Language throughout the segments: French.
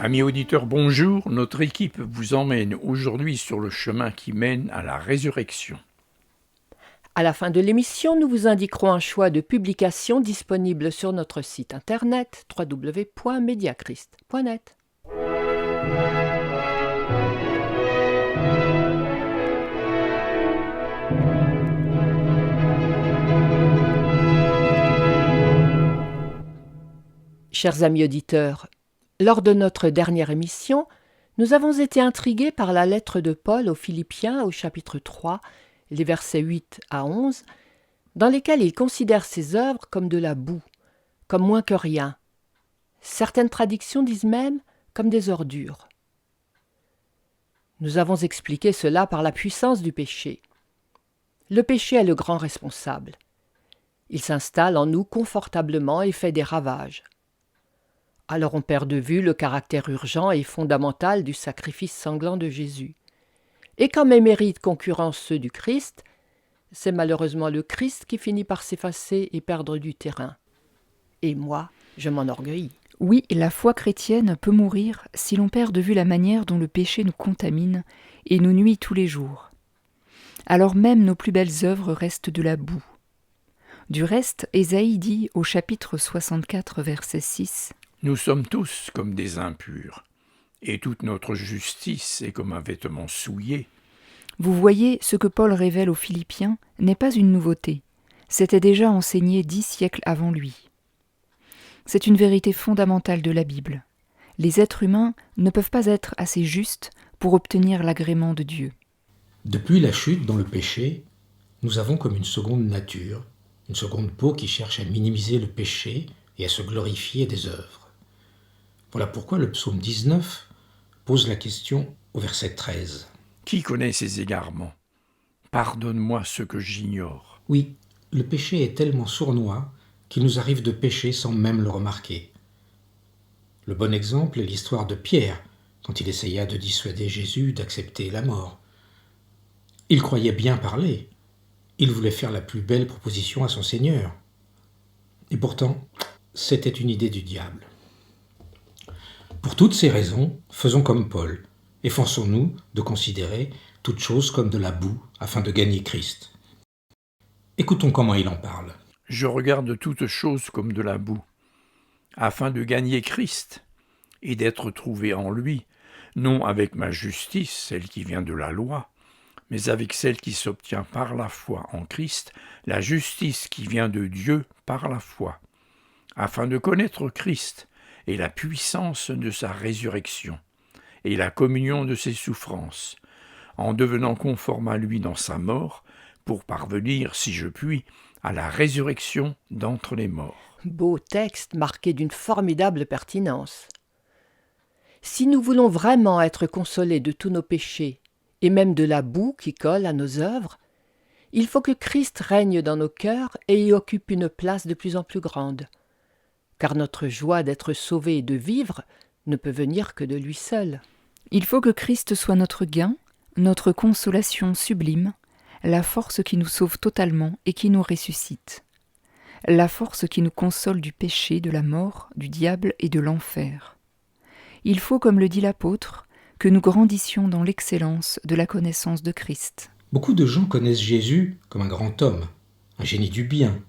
Amis auditeurs, bonjour. Notre équipe vous emmène aujourd'hui sur le chemin qui mène à la résurrection. À la fin de l'émission, nous vous indiquerons un choix de publications disponibles sur notre site internet www.mediachrist.net. Chers amis auditeurs, lors de notre dernière émission, nous avons été intrigués par la lettre de Paul aux Philippiens au chapitre 3, les versets 8 à 11, dans lesquels il considère ses œuvres comme de la boue, comme moins que rien. Certaines traductions disent même comme des ordures. Nous avons expliqué cela par la puissance du péché. Le péché est le grand responsable. Il s'installe en nous confortablement et fait des ravages. Alors on perd de vue le caractère urgent et fondamental du sacrifice sanglant de Jésus. Et quand mes mérites concurrencent ceux du Christ, c'est malheureusement le Christ qui finit par s'effacer et perdre du terrain. Et moi, je m'enorgueillis. Oui, la foi chrétienne peut mourir si l'on perd de vue la manière dont le péché nous contamine et nous nuit tous les jours. Alors même nos plus belles œuvres restent de la boue. Du reste, Ésaïe dit au chapitre 64, verset 6 « Nous sommes tous comme des impurs, et toute notre justice est comme un vêtement souillé. » Vous voyez, ce que Paul révèle aux Philippiens n'est pas une nouveauté. C'était déjà enseigné 10 siècles avant lui. C'est une vérité fondamentale de la Bible. Les êtres humains ne peuvent pas être assez justes pour obtenir l'agrément de Dieu. Depuis la chute dans le péché, nous avons comme une seconde nature, une seconde peau qui cherche à minimiser le péché et à se glorifier des œuvres. Voilà pourquoi le psaume 19 pose la question au verset 13. Qui connaît ces égarements ? Pardonne-moi ce que j'ignore. Oui, le péché est tellement sournois qu'il nous arrive de pécher sans même le remarquer. Le bon exemple est l'histoire de Pierre, quand il essaya de dissuader Jésus d'accepter la mort. Il croyait bien parler. Il voulait faire la plus belle proposition à son Seigneur. Et pourtant, c'était une idée du diable. Pour toutes ces raisons, faisons comme Paul, efforçons-nous de considérer toute chose comme de la boue afin de gagner Christ. Écoutons comment il en parle. Je regarde toute chose comme de la boue, afin de gagner Christ et d'être trouvé en lui, non avec ma justice, celle qui vient de la loi, mais avec celle qui s'obtient par la foi en Christ, la justice qui vient de Dieu par la foi, afin de connaître Christ et la puissance de sa résurrection, et la communion de ses souffrances, en devenant conforme à lui dans sa mort, pour parvenir, si je puis, à la résurrection d'entre les morts. Beau texte marqué d'une formidable pertinence. Si nous voulons vraiment être consolés de tous nos péchés, et même de la boue qui colle à nos œuvres, il faut que Christ règne dans nos cœurs et y occupe une place de plus en plus grande. Car notre joie d'être sauvés et de vivre ne peut venir que de lui seul. Il faut que Christ soit notre gain, notre consolation sublime, la force qui nous sauve totalement et qui nous ressuscite. La force qui nous console du péché, de la mort, du diable et de l'enfer. Il faut, comme le dit l'apôtre, que nous grandissions dans l'excellence de la connaissance de Christ. Beaucoup de gens connaissent Jésus comme un grand homme, un génie du bien,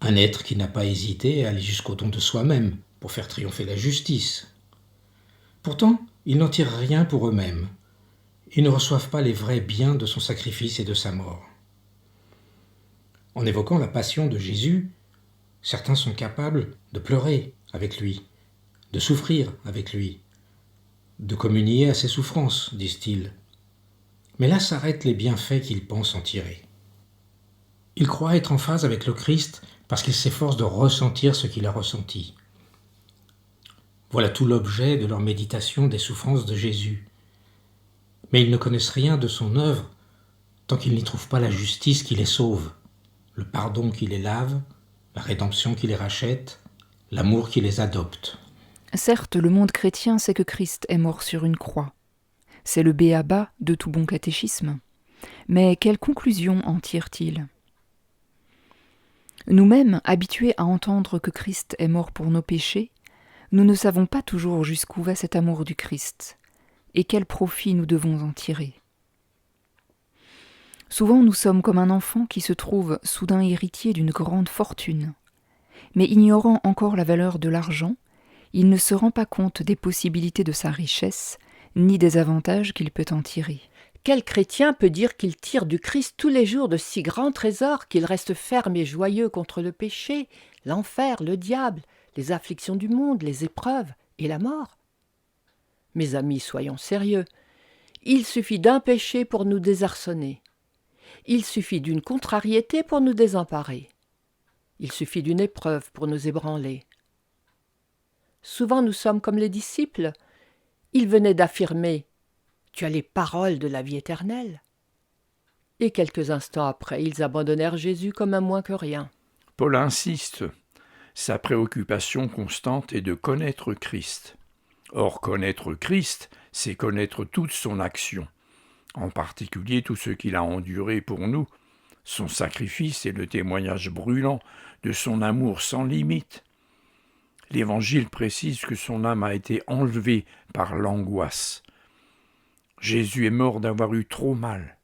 un être qui n'a pas hésité à aller jusqu'au don de soi-même pour faire triompher la justice. Pourtant, ils n'en tirent rien pour eux-mêmes. Ils ne reçoivent pas les vrais biens de son sacrifice et de sa mort. En évoquant la passion de Jésus, certains sont capables de pleurer avec lui, de souffrir avec lui, de communier à ses souffrances, disent-ils. Mais là s'arrêtent les bienfaits qu'ils pensent en tirer. Ils croient être en phase avec le Christ parce qu'ils s'efforcent de ressentir ce qu'il a ressenti. Voilà tout l'objet de leur méditation des souffrances de Jésus. Mais ils ne connaissent rien de son œuvre tant qu'ils n'y trouvent pas la justice qui les sauve, le pardon qui les lave, la rédemption qui les rachète, l'amour qui les adopte. Certes, le monde chrétien sait que Christ est mort sur une croix. C'est le b.a.-ba de tout bon catéchisme. Mais quelle conclusion en tire-t-il ? Nous-mêmes, habitués à entendre que Christ est mort pour nos péchés, nous ne savons pas toujours jusqu'où va cet amour du Christ, et quel profit nous devons en tirer. Souvent nous sommes comme un enfant qui se trouve soudain héritier d'une grande fortune, mais ignorant encore la valeur de l'argent, il ne se rend pas compte des possibilités de sa richesse, ni des avantages qu'il peut en tirer. Quel chrétien peut dire qu'il tire du Christ tous les jours de si grands trésors qu'il reste ferme et joyeux contre le péché, l'enfer, le diable, les afflictions du monde, les épreuves et la mort? Mes amis, soyons sérieux. Il suffit d'un péché pour nous désarçonner. Il suffit d'une contrariété pour nous désemparer. Il suffit d'une épreuve pour nous ébranler. Souvent nous sommes comme les disciples. Ils venaient d'affirmer « Tu as les paroles de la vie éternelle ». Et quelques instants après, ils abandonnèrent Jésus comme un moins que rien. Paul insiste. Sa préoccupation constante est de connaître Christ. Or, connaître Christ, c'est connaître toute son action, en particulier tout ce qu'il a enduré pour nous, son sacrifice et le témoignage brûlant de son amour sans limite. L'Évangile précise que son âme a été enlevée par l'angoisse. Jésus est mort d'avoir eu trop mal.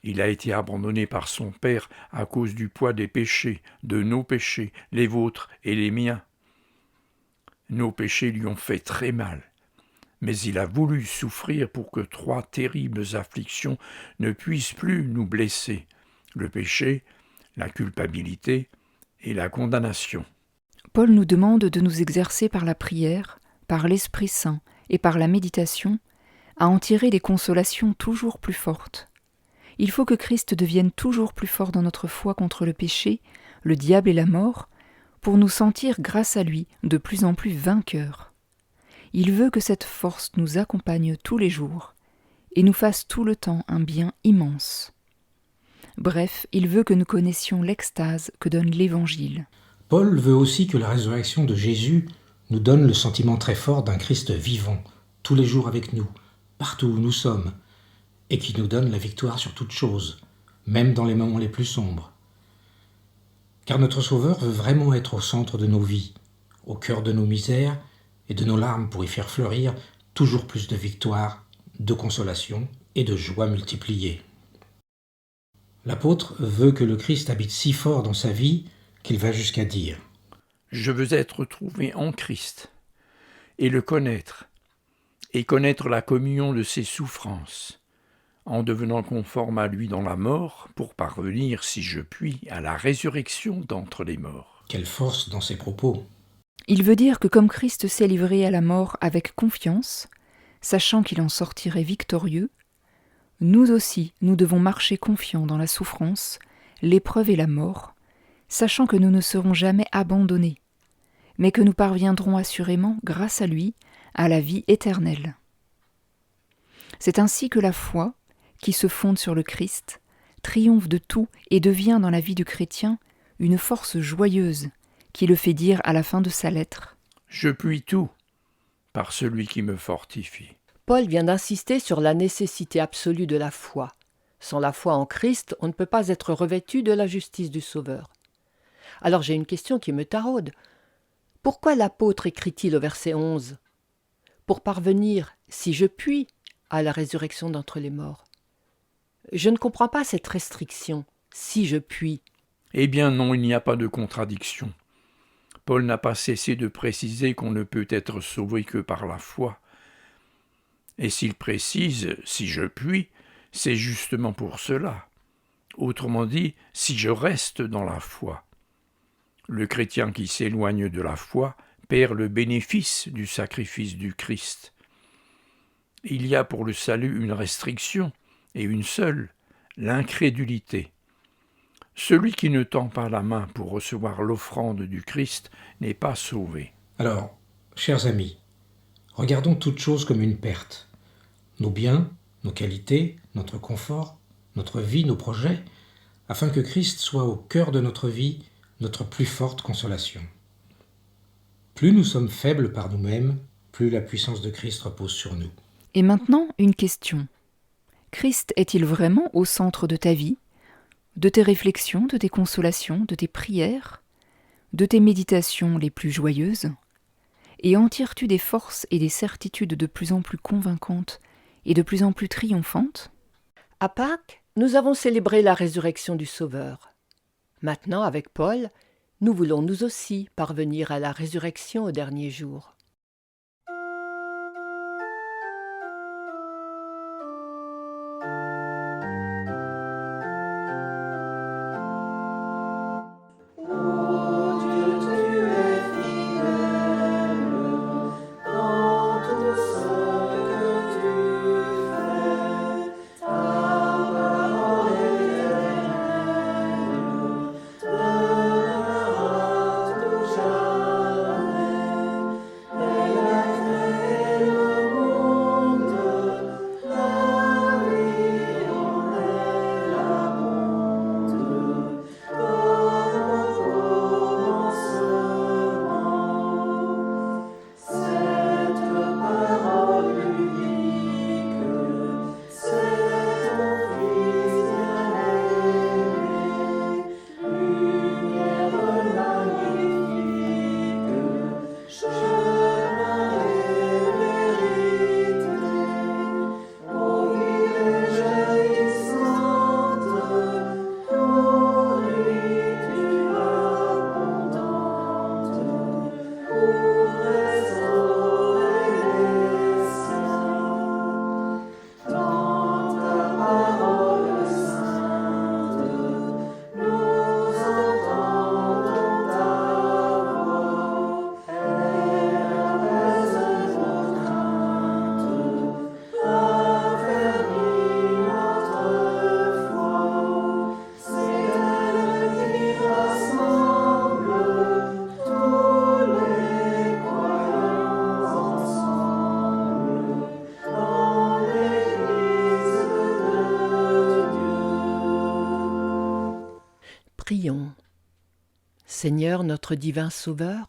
Il a été abandonné par son Père à cause du poids des péchés, de nos péchés, les vôtres et les miens. Nos péchés lui ont fait très mal, mais il a voulu souffrir pour que 3 terribles afflictions ne puissent plus nous blesser, le péché, la culpabilité et la condamnation. Paul nous demande de nous exercer par la prière, par l'Esprit Saint et par la méditation à en tirer des consolations toujours plus fortes. Il faut que Christ devienne toujours plus fort dans notre foi contre le péché, le diable et la mort, pour nous sentir, grâce à lui, de plus en plus vainqueurs. Il veut que cette force nous accompagne tous les jours et nous fasse tout le temps un bien immense. Bref, il veut que nous connaissions l'extase que donne l'Évangile. Paul veut aussi que la résurrection de Jésus nous donne le sentiment très fort d'un Christ vivant, tous les jours avec nous, partout où nous sommes, et qui nous donne la victoire sur toute chose, même dans les moments les plus sombres. Car notre Sauveur veut vraiment être au centre de nos vies, au cœur de nos misères et de nos larmes pour y faire fleurir toujours plus de victoires, de consolation et de joie multipliées. L'apôtre veut que le Christ habite si fort dans sa vie qu'il va jusqu'à dire « Je veux être trouvé en Christ et le connaître, et connaître la communion de ses souffrances, en devenant conforme à lui dans la mort, pour parvenir, si je puis, à la résurrection d'entre les morts. » Quelle force dans ses propos! Il veut dire que comme Christ s'est livré à la mort avec confiance, sachant qu'il en sortirait victorieux, nous aussi, nous devons marcher confiants dans la souffrance, l'épreuve et la mort, sachant que nous ne serons jamais abandonnés, mais que nous parviendrons assurément, grâce à lui, à la vie éternelle. C'est ainsi que la foi, qui se fonde sur le Christ, triomphe de tout et devient dans la vie du chrétien une force joyeuse qui le fait dire à la fin de sa lettre « Je puis tout par celui qui me fortifie. » Paul vient d'insister sur la nécessité absolue de la foi. Sans la foi en Christ, on ne peut pas être revêtu de la justice du Sauveur. Alors j'ai une question qui me taraude. Pourquoi l'apôtre écrit-il au verset 11 ? Pour parvenir, si je puis, à la résurrection d'entre les morts. Je ne comprends pas cette restriction, si je puis. Eh bien non, il n'y a pas de contradiction. Paul n'a pas cessé de préciser qu'on ne peut être sauvé que par la foi. Et s'il précise « si je puis », c'est justement pour cela. Autrement dit, si je reste dans la foi. Le chrétien qui s'éloigne de la foi perd le bénéfice du sacrifice du Christ. Il y a pour le salut une restriction, et une seule, l'incrédulité. Celui qui ne tend pas la main pour recevoir l'offrande du Christ n'est pas sauvé. Alors, chers amis, regardons toute chose comme une perte. Nos biens, nos qualités, notre confort, notre vie, nos projets, afin que Christ soit au cœur de notre vie, notre plus forte consolation. Plus nous sommes faibles par nous-mêmes, plus la puissance de Christ repose sur nous. Et maintenant, une question. Christ est-il vraiment au centre de ta vie, de tes réflexions, de tes consolations, de tes prières, de tes méditations les plus joyeuses ? Et en tires-tu des forces et des certitudes de plus en plus convaincantes et de plus en plus triomphantes ? À Pâques, nous avons célébré la résurrection du Sauveur. Maintenant, avec Paul, nous voulons nous aussi parvenir à la résurrection au dernier jour. Prions. Seigneur, notre divin Sauveur,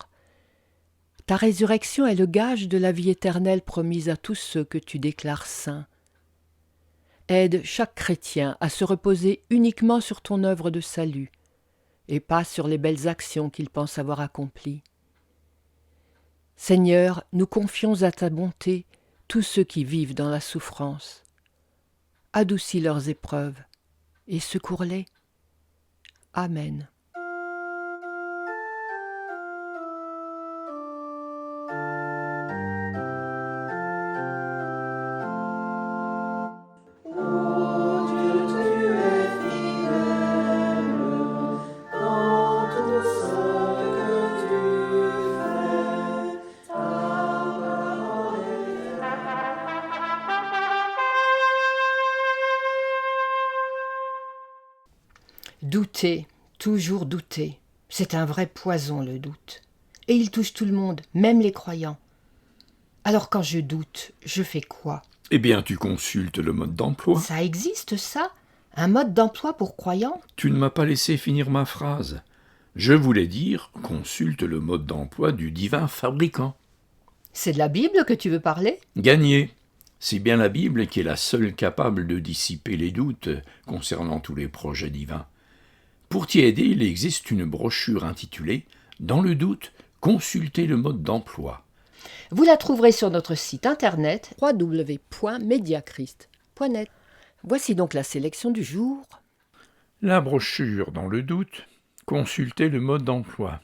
ta résurrection est le gage de la vie éternelle promise à tous ceux que tu déclares saints. Aide chaque chrétien à se reposer uniquement sur ton œuvre de salut, et pas sur les belles actions qu'il pense avoir accomplies. Seigneur, nous confions à ta bonté tous ceux qui vivent dans la souffrance. Adoucis leurs épreuves et secours-les. Amen. Douter, toujours douter, c'est un vrai poison le doute. Et il touche tout le monde, même les croyants. Alors quand je doute, je fais quoi ? Eh bien, tu consultes le mode d'emploi. Ça existe ça ? Un mode d'emploi pour croyants ? Tu ne m'as pas laissé finir ma phrase. Je voulais dire, consulte le mode d'emploi du divin fabricant. C'est de la Bible que tu veux parler ? Gagné. C'est bien la Bible qui est la seule capable de dissiper les doutes concernant tous les projets divins. Pour t'y aider, il existe une brochure intitulée « Dans le doute, consultez le mode d'emploi ». Vous la trouverez sur notre site internet www.mediachrist.net. Voici donc la sélection du jour. La brochure « Dans le doute, consultez le mode d'emploi ».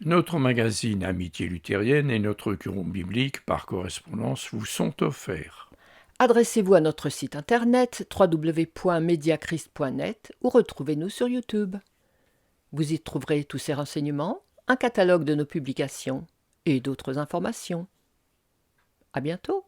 Notre magazine Amitié luthérienne et notre cours biblique par correspondance vous sont offerts. Adressez-vous à notre site internet www.mediachrist.net ou retrouvez-nous sur YouTube. Vous y trouverez tous ces renseignements, un catalogue de nos publications et d'autres informations. À bientôt.